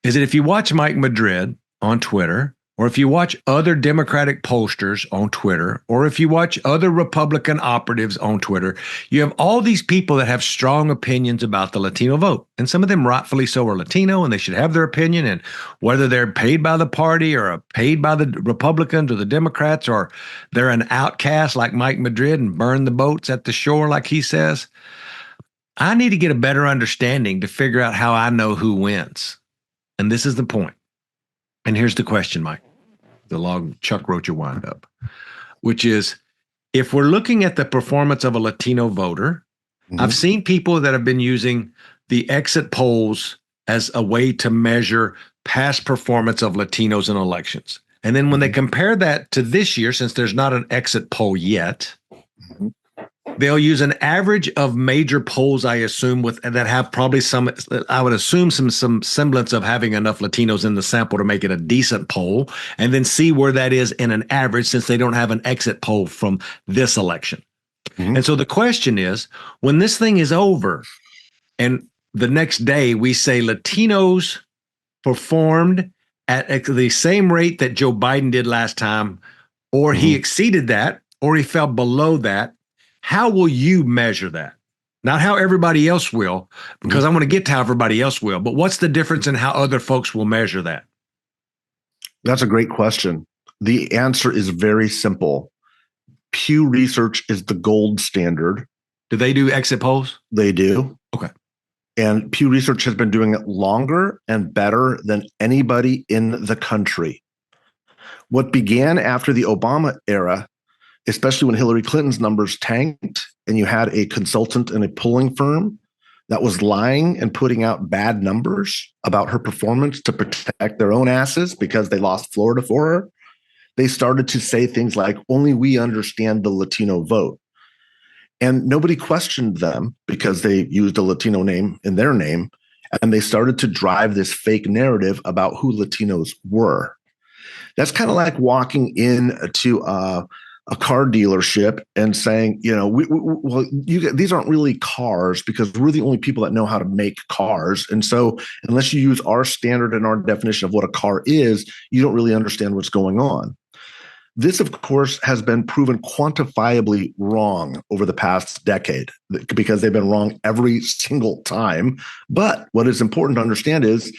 is that if you watch Mike Madrid on Twitter, or if you watch other Democratic pollsters on Twitter, or if you watch other Republican operatives on Twitter, you have all these people that have strong opinions about the Latino vote. And some of them rightfully so are Latino, and they should have their opinion. And whether they're paid by the party or paid by the Republicans or the Democrats, or they're an outcast like Mike Madrid and burn the boats at the shore like he says, I need to get a better understanding to figure out how I know who wins. And this is the point. And here's the question, Mike. The log Chuck wrote your wind up, which is, if we're looking at the performance of a Latino voter, I've seen people that have been using the exit polls as a way to measure past performance of Latinos in elections. And then when they compare that to this year, since there's not an exit poll yet, they'll use an average of major polls, I assume, that have probably I would assume some semblance of having enough Latinos in the sample to make it a decent poll, and then see where that is in an average, since they don't have an exit poll from this election. And so the question is, when this thing is over and the next day we say Latinos performed at the same rate that Joe Biden did last time, or he exceeded that, or he fell below that, how will you measure that? Not how everybody else will, because I want to get to how everybody else will, but what's the difference in how other folks will measure that? That's a great question. The answer is very simple. Pew Research is the gold standard. Do they do exit polls? They do. Okay. And Pew Research has been doing it longer and better than anybody in the country. What began after the Obama era, especially when Hillary Clinton's numbers tanked and you had a consultant and a polling firm that was lying and putting out bad numbers about her performance to protect their own asses because they lost Florida for her, they started to say things like, only we understand the Latino vote. And nobody questioned them because they used a Latino name in their name. And they started to drive this fake narrative about who Latinos were. That's kind of like walking into a car dealership and saying, these aren't really cars because we're the only people that know how to make cars. And so unless you use our standard and our definition of what a car is, you don't really understand what's going on. This, of course, has been proven quantifiably wrong over the past decade because they've been wrong every single time. But what is important to understand is,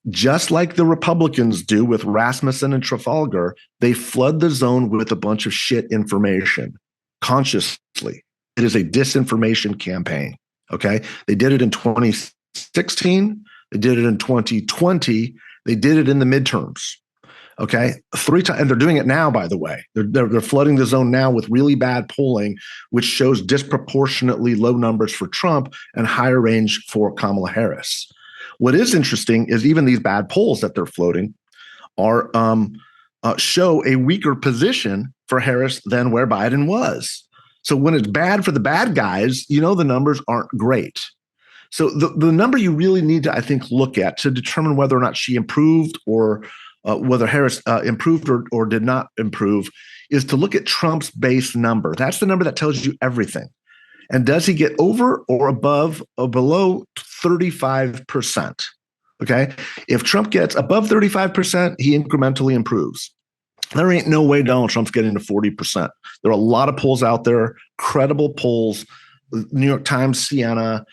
just like the Republicans do with Rasmussen and Trafalgar, they flood the zone with a bunch of shit information consciously. It is a disinformation campaign. Okay. They did it in 2016. They did it in 2020. They did it in the midterms. Okay. 3 times. And they're doing it now, by the way. They're flooding the zone now with really bad polling, which shows disproportionately low numbers for Trump and higher range for Kamala Harris. What is interesting is even these bad polls that they're floating are show a weaker position for Harris than where Biden was. So when it's bad for the bad guys, the numbers aren't great. So the number you really need to, I think, look at to determine whether or not she improved or whether Harris improved or did not improve is to look at Trump's base number. That's the number that tells you everything. And does he get over or above or below 35%? Okay. If Trump gets above 35%, he incrementally improves. There ain't no way Donald Trump's getting to 40%. There are a lot of polls out there, credible polls, New York Times, Siena,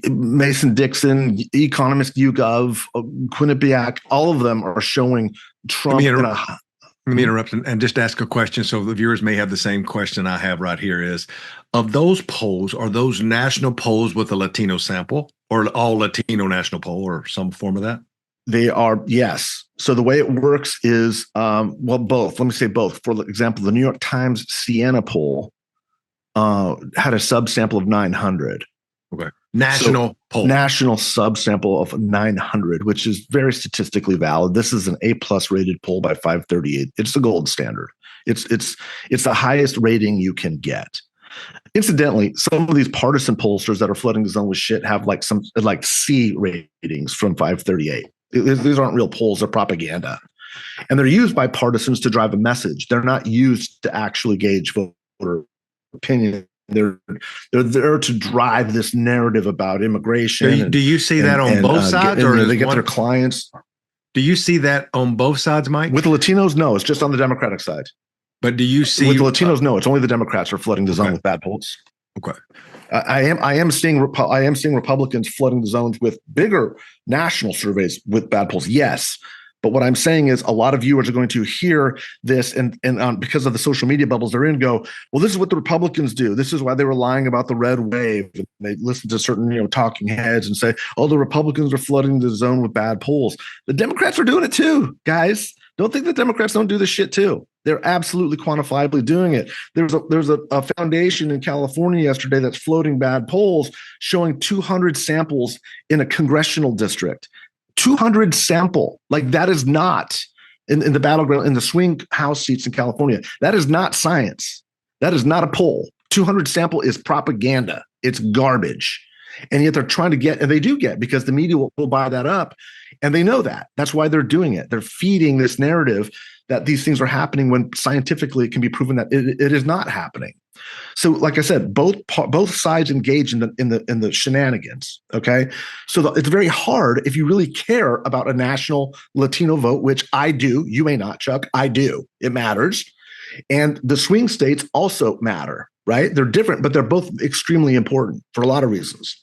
Mason-Dixon, Economist, YouGov, Quinnipiac, all of them are showing Trump Let me interrupt and just ask a question so the viewers may have the same question I have right here is, of those polls, are those national polls with a Latino sample or all Latino national poll or some form of that? They are, yes. So the way it works is, both. Let me say both. For example, the New York Times Siena poll had a subsample of 900. Okay. National poll. National subsample of 900, which is very statistically valid. This is an A+ rated poll by 538. It's the gold standard. It's the highest rating you can get. Incidentally, some of these partisan pollsters that are flooding the zone with shit have some C ratings from 538. These aren't real polls, they're propaganda. And they're used by partisans to drive a message. They're not used to actually gauge voter opinion. They're there to drive this narrative about immigration. Do you see that on both sides, or they get their clients? Do you see that on both sides, Mike? With the Latinos, no, it's just on the Democratic side. But do you see with the Latinos? No, it's only the Democrats are flooding the zone with bad polls. Okay, I am seeing Republicans flooding the zones with bigger national surveys with bad polls. Yes. But what I'm saying is a lot of viewers are going to hear this and because of the social media bubbles they're in, go, well, this is what the Republicans do. This is why they were lying about the red wave. And they listen to certain talking heads and say, oh, the Republicans are flooding the zone with bad polls. The Democrats are doing it too, guys. Don't think the Democrats don't do this shit too. They're absolutely quantifiably doing it. There's a foundation in California yesterday that's floating bad polls showing 200 samples in a congressional district. 200 sample, that is not in the battleground, in the swing House seats in California. That is not science. That is not a poll. 200 sample is propaganda. It's garbage. And yet they're trying to get, and they do get, because the media will buy that up. And they know that. That's why they're doing it. They're feeding this narrative that these things are happening when scientifically it can be proven that it is not happening. So, like I said, both sides engage in the shenanigans. Okay, so it's very hard if you really care about a national Latino vote, which I do. You may not, Chuck. I do. It matters, and the swing states also matter. Right? They're different, but they're both extremely important for a lot of reasons.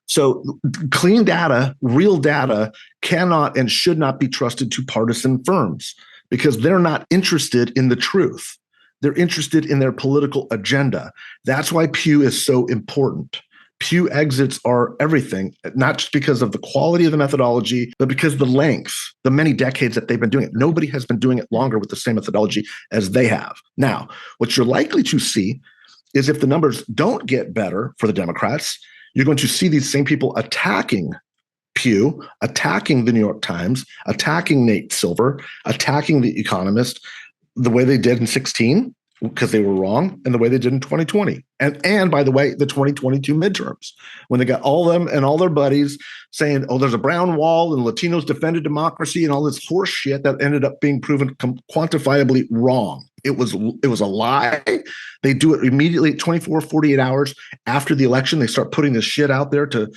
So, clean data, real data, cannot and should not be trusted to partisan firms because they're not interested in the truth. They're interested in their political agenda. That's why Pew is so important. Pew exits are everything, not just because of the quality of the methodology, but because the length, the many decades that they've been doing it. Nobody has been doing it longer with the same methodology as they have. Now, what you're likely to see is if the numbers don't get better for the Democrats, you're going to see these same people attacking Pew, attacking the New York Times, attacking Nate Silver, attacking The Economist the way they did in 2016, because they were wrong, and the way they did in 2020. And by the way, the 2022 midterms, when they got all them and all their buddies saying, oh, there's a brown wall and Latinos defended democracy and all this horse shit that ended up being proven quantifiably wrong. It was a lie. They do it immediately 24, 48 hours after the election. They start putting this shit out there to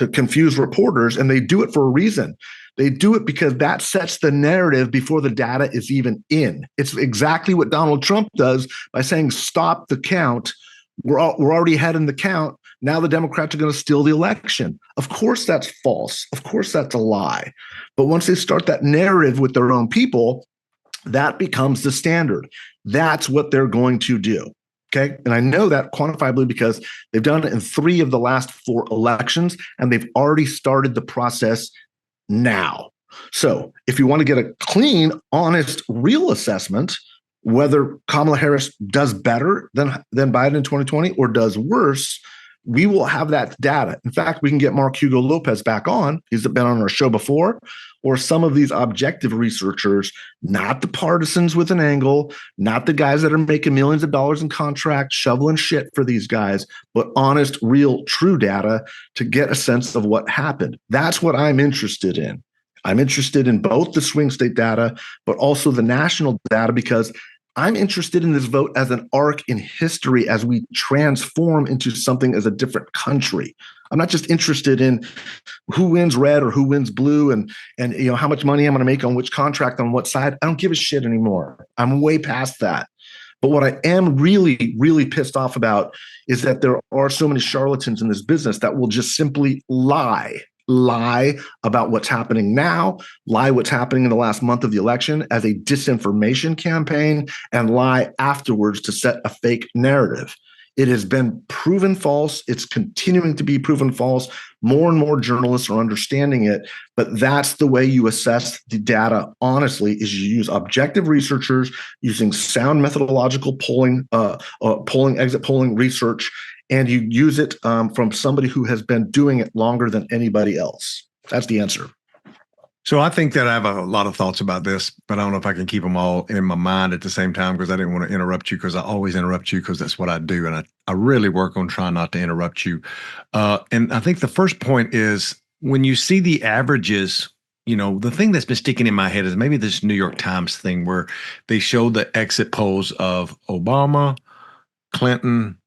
confuse reporters, and they do it for a reason. They do it because that sets the narrative before the data is even in. It's exactly what Donald Trump does by saying, stop the count. We're already ahead in the count. Now the Democrats are going to steal the election. Of course, that's false. Of course, that's a lie. But once they start that narrative with their own people, that becomes the standard. That's what they're going to do. Okay. And I know that quantifiably because they've done it in 3 of the last 4 elections, and they've already started the process now. So if you want to get a clean, honest, real assessment, whether Kamala Harris does better than Biden in 2020 or does worse, we will have that data. In fact, we can get Mark Hugo Lopez back on. He's been on our show before, or some of these objective researchers, not the partisans with an angle, not the guys that are making millions of dollars in contracts, shoveling shit for these guys, but honest, real, true data to get a sense of what happened. That's what I'm interested in. I'm interested in both the swing state data, but also the national data, because I'm interested in this vote as an arc in history as we transform into something as a different country. I'm not just interested in who wins red or who wins blue and how much money I'm going to make on which contract on what side. I don't give a shit anymore. I'm way past that. But what I am really, really pissed off about is that there are so many charlatans in this business that will just simply lie about what's happening now, lie what's happening in the last month of the election as a disinformation campaign, and lie afterwards to set a fake narrative. It has been proven false. It's continuing to be proven false. More and more journalists are understanding it, but that's the way you assess the data honestly, is you use objective researchers using sound methodological exit polling research, and you use it from somebody who has been doing it longer than anybody else. That's the answer. So I think that I have a lot of thoughts about this, but I don't know if I can keep them all in my mind at the same time, because I didn't want to interrupt you, because I always interrupt you because that's what I do. And I really work on trying not to interrupt you. And I think the first point is, when you see the averages, the thing that's been sticking in my head is maybe this New York Times thing where they show the exit polls of Obama, Clinton,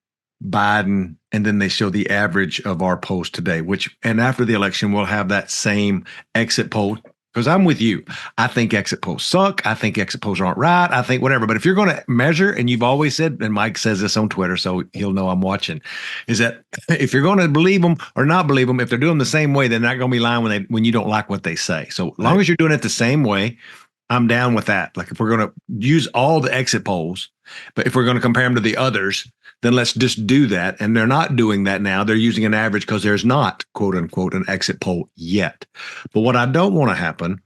Biden, and then they show the average of our polls today, and after the election, we'll have that same exit poll. Because I'm with you. I think exit polls suck. I think exit polls aren't right. I think whatever. But if you're going to measure, and you've always said, and Mike says this on Twitter, so he'll know I'm watching, is that if you're going to believe them or not believe them, if they're doing the same way, they're not going to be lying when you don't like what they say. So as long as you're doing it the same way, I'm down with that. Like, if we're going to use all the exit polls, but if we're going to compare them to the others, then let's just do that. And they're not doing that now. They're using an average because there's not, quote unquote, an exit poll yet. But what I don't want to happen,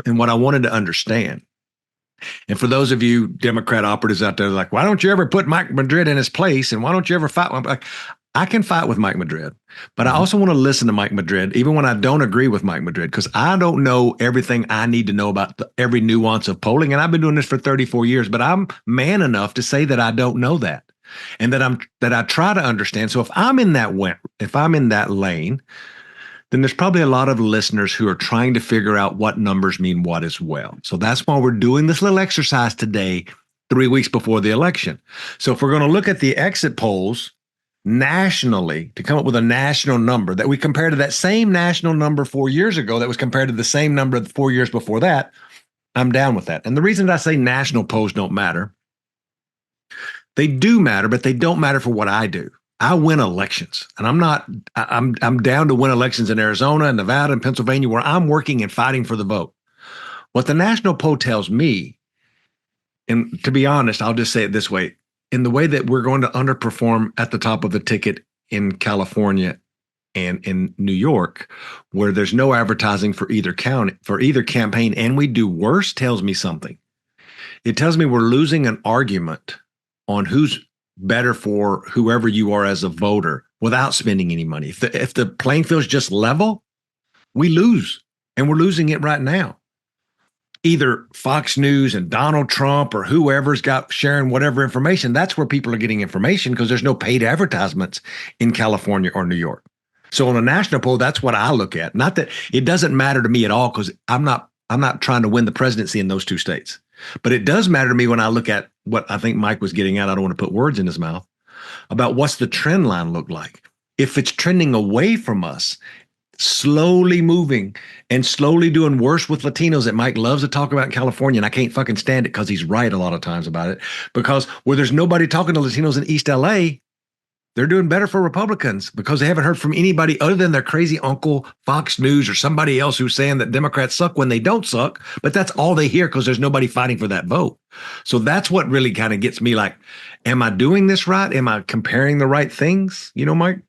and what I wanted to understand, and for those of you Democrat operatives out there, like, why don't you ever put Mike Madrid in his place? And why don't you ever fight? Like, I can fight with Mike Madrid, but I also want to listen to Mike Madrid, even when I don't agree with Mike Madrid, because I don't know everything I need to know about every nuance of polling. And I've been doing this for 34 years, but I'm man enough to say that I don't know that, and that I try to understand. So if I'm in that lane, then there's probably a lot of listeners who are trying to figure out what numbers mean what as well. So that's why we're doing this little exercise today, 3 weeks before the election. So if we're going to look at the exit polls nationally to come up with a national number that we compare to that same national number 4 years ago that was compared to the same number 4 years before that, I'm down with that. And the reason that I say national polls don't matter, they do matter, but they don't matter for what I do. I win elections, and I'm down to win elections in Arizona and Nevada and Pennsylvania, where I'm working and fighting for the vote. What the national poll tells me, and to be honest, I'll just say it this way, in the way that we're going to underperform at the top of the ticket in California and in New York, where there's no advertising for either county, for either campaign, and we do worse, tells me something. It tells me we're losing an argument on who's better for whoever you are as a voter without spending any money. If the playing field's just level, we lose, and we're losing it right now. Either Fox News and Donald Trump or whoever's got sharing whatever information, that's where people are getting information because there's no paid advertisements in California or New York. So on a national poll, that's what I look at. Not that it doesn't matter to me at all because I'm not trying to win the presidency in those two states. But it does matter to me when I look at what I think Mike was getting at. I don't want to put words in his mouth about what's the trend line look like. If it's trending away from us, slowly moving and slowly doing worse with Latinos that Mike loves to talk about in California. And I can't fucking stand it because he's right a lot of times about it. Because where there's nobody talking to Latinos in East LA, they're doing better for Republicans because they haven't heard from anybody other than their crazy uncle, Fox News, or somebody else who's saying that Democrats suck when they don't suck. But that's all they hear because there's nobody fighting for that vote. So that's what really kind of gets me like, am I doing this right? Am I comparing the right things? You know, Mike?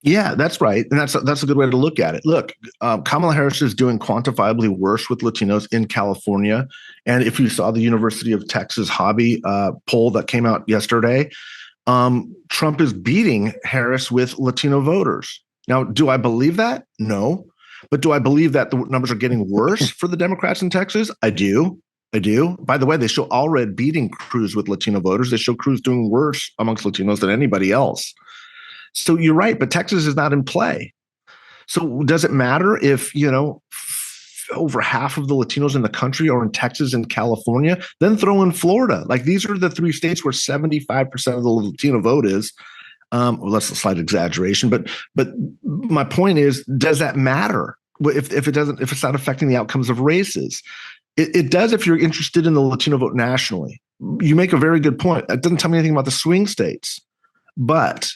Yeah, that's right. And that's a good way to look at it. Look, Kamala Harris is doing quantifiably worse with Latinos in California. And if you saw the University of Texas hobby poll that came out yesterday, Trump is beating Harris with Latino voters. Now, do I believe that? No. But do I believe that the numbers are getting worse for the Democrats in Texas? I do. By the way, they show Allred beating Cruz with Latino voters. They show Cruz doing worse amongst Latinos than anybody else. So you're right, but Texas is not in play. So does it matter if, over half of the Latinos in the country are in Texas and California? Then throw in Florida. Like these are the three states where 75% of the Latino vote is. Well, that's a slight exaggeration, but my point is, does that matter if it's not affecting the outcomes of races? It does if you're interested in the Latino vote nationally. You make a very good point. It doesn't tell me anything about the swing states, but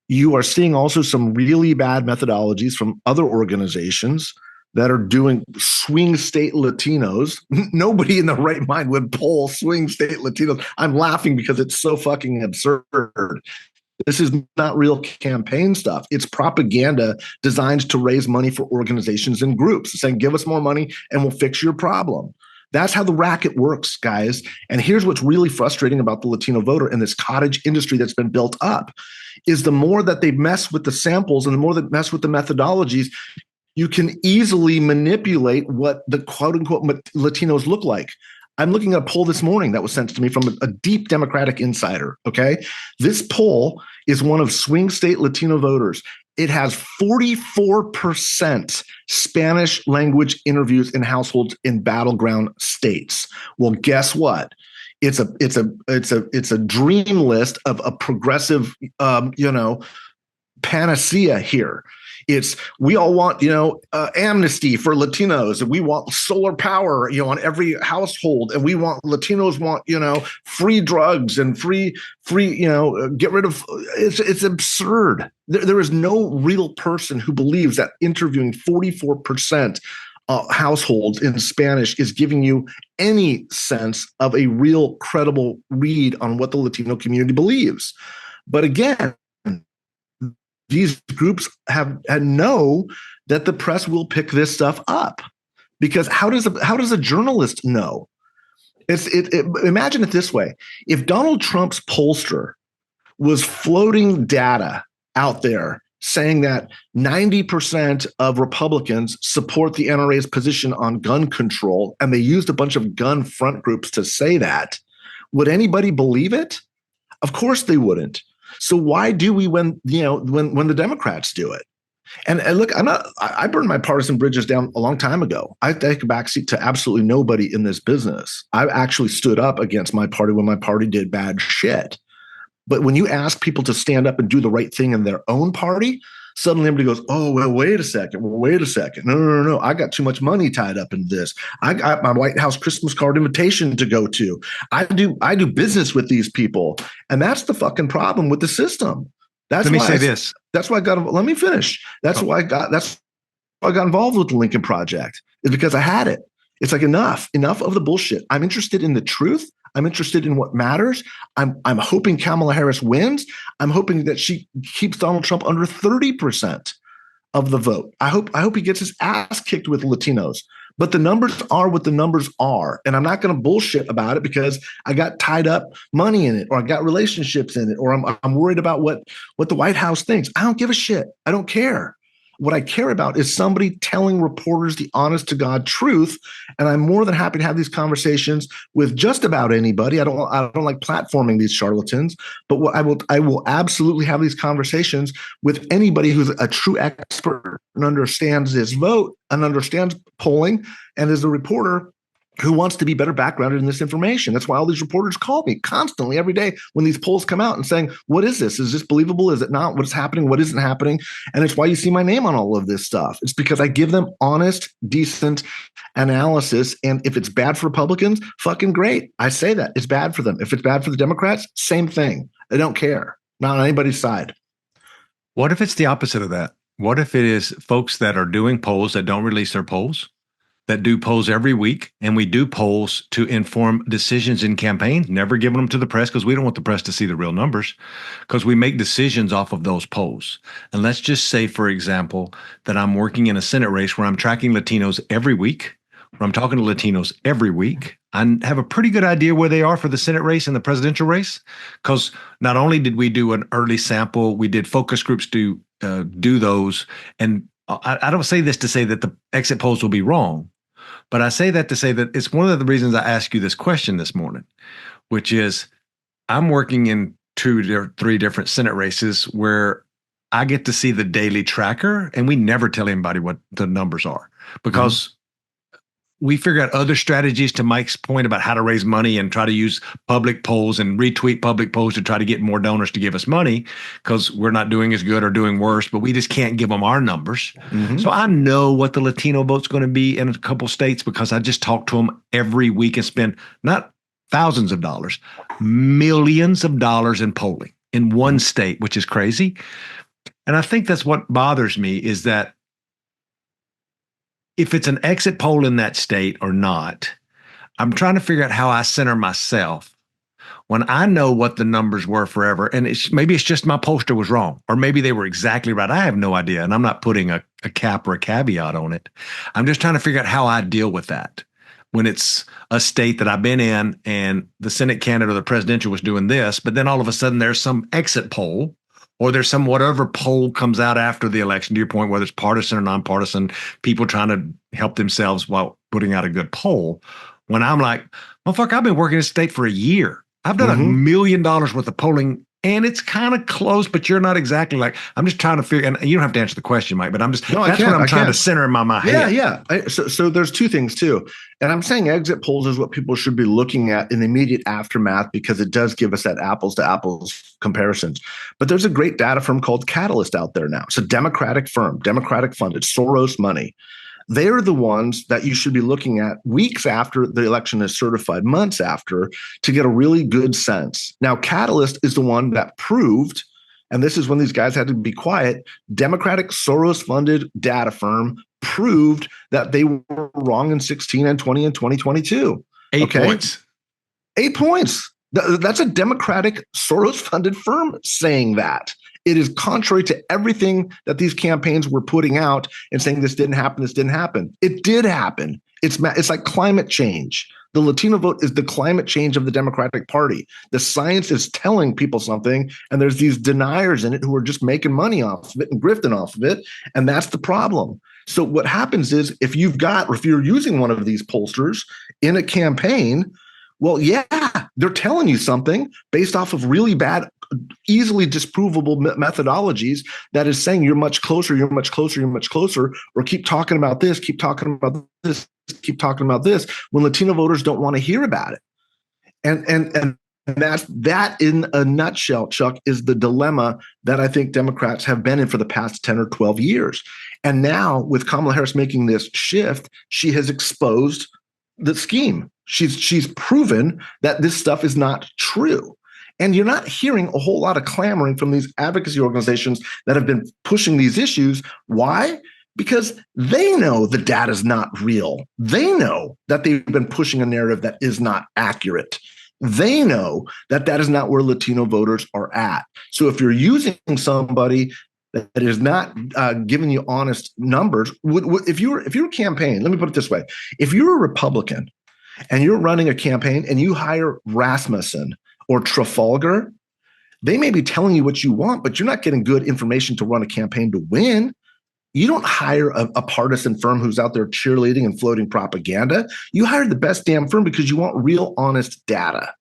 you are seeing also some really bad methodologies from other organizations that are doing swing state Latinos. Nobody in their right mind would poll swing state Latinos. I'm laughing because it's so fucking absurd. This is not real campaign stuff. It's propaganda designed to raise money for organizations and groups, saying, give us more money and we'll fix your problem. That's how the racket works, guys. And here's what's really frustrating about the Latino voter and this cottage industry that's been built up is the more that they mess with the samples and the more that mess with the methodologies, you can easily manipulate what the quote unquote Latinos look like. I'm looking at a poll this morning that was sent to me from a deep Democratic insider. Okay. This poll is one of swing state Latino voters. It has 44% Spanish language interviews in households in battleground states. Well, guess what? It's a dream list of a progressive, panacea here. We all want, amnesty for Latinos, and we want solar power, on every household, and Latinos want, free drugs and free, get rid of. It's absurd. There is no real person who believes that interviewing 44% households in Spanish is giving you any sense of a real credible read on what the Latino community believes. But again, these groups know that the press will pick this stuff up, because how does a journalist know? Imagine it this way: if Donald Trump's pollster was floating data out there saying that 90% of Republicans support the NRA's position on gun control, and they used a bunch of gun front groups to say that, would anybody believe it? Of course they wouldn't. So why do we when the Democrats do it? And look, I burned my partisan bridges down a long time ago. I take a backseat to absolutely nobody in this business. I actually stood up against my party when my party did bad shit. But when you ask people to stand up and do the right thing in their own party, suddenly everybody goes, oh, well, wait a second. No. I got too much money tied up in this. I got my White House Christmas card invitation to go to. I do business with these people. And that's the fucking problem with the system. Let me say this. That's why I got, let me finish. That's why I got involved with the Lincoln Project, is because I had it. It's like enough of the bullshit. I'm interested in the truth. I'm interested in what matters. I'm hoping Kamala Harris wins. I'm hoping that she keeps Donald Trump under 30% of the vote. I hope he gets his ass kicked with Latinos. But the numbers are what the numbers are. And I'm not going to bullshit about it because I got tied up money in it, or I got relationships in it, or I'm worried about what the White House thinks. I don't give a shit. I don't care. What I care about is somebody telling reporters the honest to God truth. And I'm more than happy to have these conversations with just about anybody. I don't like platforming these charlatans, but I will absolutely have these conversations with anybody who's a true expert and understands this vote and understands polling and is a reporter who wants to be better backgrounded in this information. That's why all these reporters call me constantly every day when these polls come out and saying, what is this? Is this believable? Is it not? What's happening? What isn't happening? And it's why you see my name on all of this stuff. It's because I give them honest, decent analysis. And if it's bad for Republicans, fucking great. I say that. It's bad for them. If it's bad for the Democrats, same thing. I don't care. Not on anybody's side. What if it's the opposite of that? What if it is folks that are doing polls that don't release their polls, that do polls every week, and we do polls to inform decisions in campaigns, never giving them to the press because we don't want the press to see the real numbers, because we make decisions off of those polls. And let's just say, for example, that I'm working in a Senate race where I'm tracking Latinos every week, where I'm talking to Latinos every week. I have a pretty good idea where they are for the Senate race and the presidential race, because not only did we do an early sample, we did focus groups to do those. And I don't say this to say that the exit polls will be wrong, but I say that to say that it's one of the reasons I asked you this question this morning, which is I'm working in 2 or 3 different Senate races where I get to see the daily tracker, and we never tell anybody what the numbers are because we figure out other strategies, to Mike's point about how to raise money and try to use public polls and retweet public polls to try to get more donors to give us money, because we're not doing as good or doing worse, but we just can't give them our numbers. So I know what the Latino vote's going to be in a couple states because I just talk to them every week and spend not thousands of dollars, millions of dollars in polling in one state, which is crazy. And I think that's what bothers me, is that if it's an exit poll in that state or not, I'm trying to figure out how I center myself when I know what the numbers were forever. And maybe it's just my pollster was wrong, or maybe they were exactly right. I have no idea. And I'm not putting a cap or a caveat on it. I'm just trying to figure out how I deal with that when it's a state that I've been in and the Senate candidate or the presidential was doing this, but then all of a sudden there's some exit poll, or there's some whatever poll comes out after the election, to your point, whether it's partisan or nonpartisan, people trying to help themselves while putting out a good poll. When I'm like, motherfucker, I've been working in this state for a year. I've done $1 million worth of polling, and it's kind of close, but you're not exactly like, I'm just trying to figure, and you don't have to answer the question, Mike, but that's what I'm trying to center in my head. Yeah. So there's 2 things too. And I'm saying exit polls is what people should be looking at in the immediate aftermath, because it does give us that apples to apples comparisons. But there's a great data firm called Catalyst out there now. It's a Democratic firm, Democratic funded, Soros money. They're the ones that you should be looking at weeks after the election is certified, months after, to get a really good sense. Now, Catalyst is the one that proved, and this is when these guys had to be quiet, Democratic Soros-funded data firm proved that they were wrong in 16 and 20 and 2022. 8 points. 8 points. That's a Democratic Soros-funded firm saying that. It is contrary to everything that these campaigns were putting out and saying this didn't happen, this didn't happen. It did happen. It's like climate change. The Latino vote is the climate change of the Democratic Party. The science is telling people something, and there's these deniers in it who are just making money off of it and grifting off of it, and that's the problem. So what happens is if you're using one of these pollsters in a campaign, well, yeah, they're telling you something based off of really bad, easily disprovable methodologies that is saying you're much closer, you're much closer, you're much closer, or keep talking about this, keep talking about this, keep talking about this, when Latino voters don't want to hear about it. And that in a nutshell, Chuck, is the dilemma that I think Democrats have been in for the past 10 or 12 years. And now with Kamala Harris making this shift, she has exposed the scheme. She's proven that this stuff is not true. And you're not hearing a whole lot of clamoring from these advocacy organizations that have been pushing these issues. Why? Because they know the data is not real. They know that they've been pushing a narrative that is not accurate. They know that that is not where Latino voters are at. So if you're using somebody that is not giving you honest numbers, if you're a campaign, let me put it this way: if you're a Republican and you're running a campaign and you hire Rasmussen or Trafalgar, they may be telling you what you want, but you're not getting good information to run a campaign to win. You don't hire a partisan firm who's out there cheerleading and floating propaganda. You hire the best damn firm because you want real, honest data.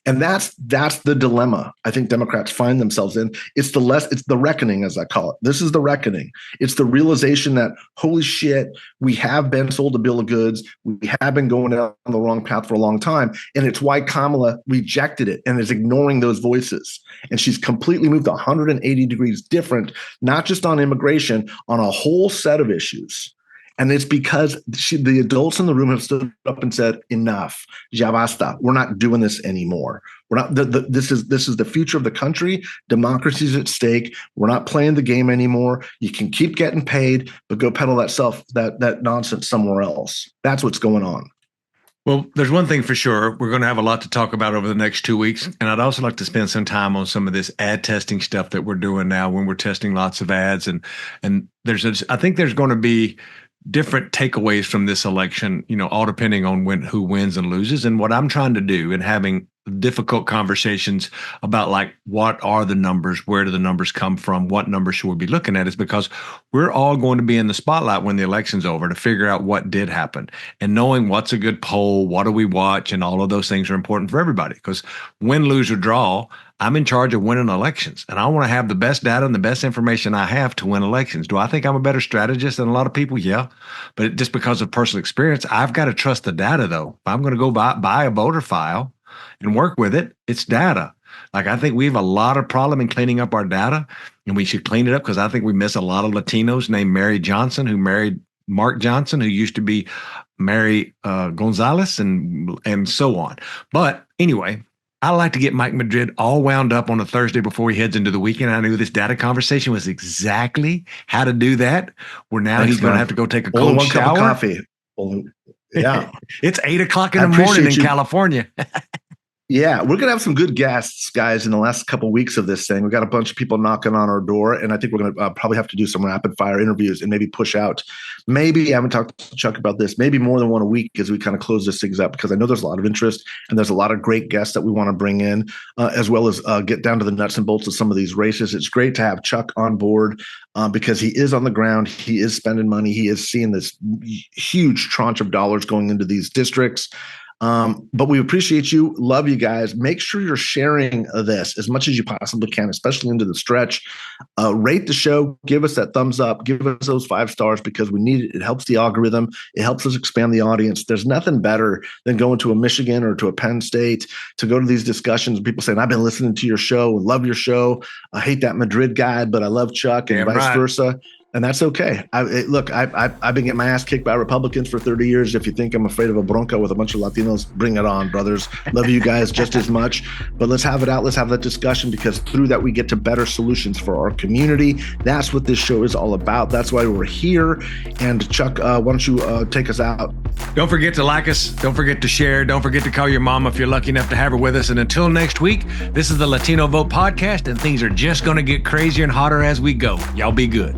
And that's the dilemma I think Democrats find themselves in. It's the reckoning, as I call it. This is the reckoning. It's the realization that, holy shit, we have been sold a bill of goods. We have been going down the wrong path for a long time. And it's why Kamala rejected it and is ignoring those voices. And she's completely moved 180 degrees different, not just on immigration, on a whole set of issues. And it's because the adults in the room have stood up and said, enough, ya basta. We're not doing this anymore. We're not. This is the future of the country. Democracy's at stake. We're not playing the game anymore. You can keep getting paid, but go peddle that nonsense somewhere else. That's what's going on. Well, there's one thing for sure. We're going to have a lot to talk about over the next 2 weeks. And I'd also like to spend some time on some of this ad testing stuff that we're doing now when we're testing lots of ads. And I think there's going to be different takeaways from this election, all depending on who wins and loses. And what I'm trying to do and having difficult conversations about, like, what are the numbers? Where do the numbers come from? What numbers should we be looking at? Is because we're all going to be in the spotlight when the election's over to figure out what did happen, and knowing what's a good poll, what do we watch, and all of those things are important for everybody, because win, lose, or draw, I'm in charge of winning elections, and I want to have the best data and the best information I have to win elections. Do I think I'm a better strategist than a lot of people? Yeah. But just because of personal experience, I've got to trust the data, though. If I'm going to go buy a voter file and work with it, it's data. Like, I think we have a lot of problem in cleaning up our data, and we should clean it up, because I think we miss a lot of Latinos named Mary Johnson, who married Mark Johnson, who used to be Mary Gonzalez, and so on. But anyway, I like to get Mike Madrid all wound up on a Thursday before he heads into the weekend. I knew this data conversation was exactly how to do that. Where now he's going to have to go take a cold shower. Cup of coffee. Yeah. It's 8 o'clock in the morning in California. Yeah, we're going to have some good guests, guys, in the last couple of weeks of this thing. We've got a bunch of people knocking on our door, and I think we're going to probably have to do some rapid fire interviews and maybe push out. Maybe, I haven't talked to Chuck about this, maybe more than one a week as we kind of close this things up, because I know there's a lot of interest and there's a lot of great guests that we want to bring in, as well as get down to the nuts and bolts of some of these races. It's great to have Chuck on board because he is on the ground. He is spending money. He is seeing this huge tranche of dollars going into these districts. But we appreciate you. Love you guys. Make sure you're sharing this as much as you possibly can, especially into the stretch. Rate the show. Give us that thumbs up. Give us those 5 stars, because we need it. It helps the algorithm. It helps us expand the audience. There's nothing better than going to a Michigan or to a Penn State to go to these discussions. People saying, I've been listening to your show and love your show. I hate that Madrid guy, but I love Chuck, and vice versa. And that's okay. Look, I've been getting my ass kicked by Republicans for 30 years. If you think I'm afraid of a bronca with a bunch of Latinos, bring it on, brothers. Love you guys just as much. But let's have it out. Let's have that discussion, because through that, we get to better solutions for our community. That's what this show is all about. That's why we're here. And Chuck, why don't you take us out? Don't forget to like us. Don't forget to share. Don't forget to call your mom if you're lucky enough to have her with us. And until next week, this is the Latino Vote Podcast, and things are just going to get crazier and hotter as we go. Y'all be good.